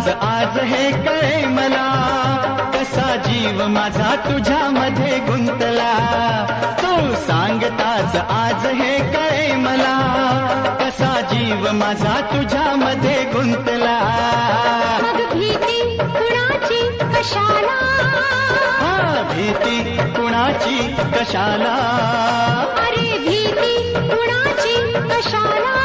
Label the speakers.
Speaker 1: सांगताच आज हे कळे मला, कसा जीव माझा तुझ्यामध्ये गुंतला. तू सांगताच आज हे कळे मला, कसा जीव माझा तुझ्यामध्ये गुंतला.
Speaker 2: मग भीती कुणाची कशाला,
Speaker 1: भीती कुणाची कशाला,
Speaker 2: अरे भीती कुणाची कशाला.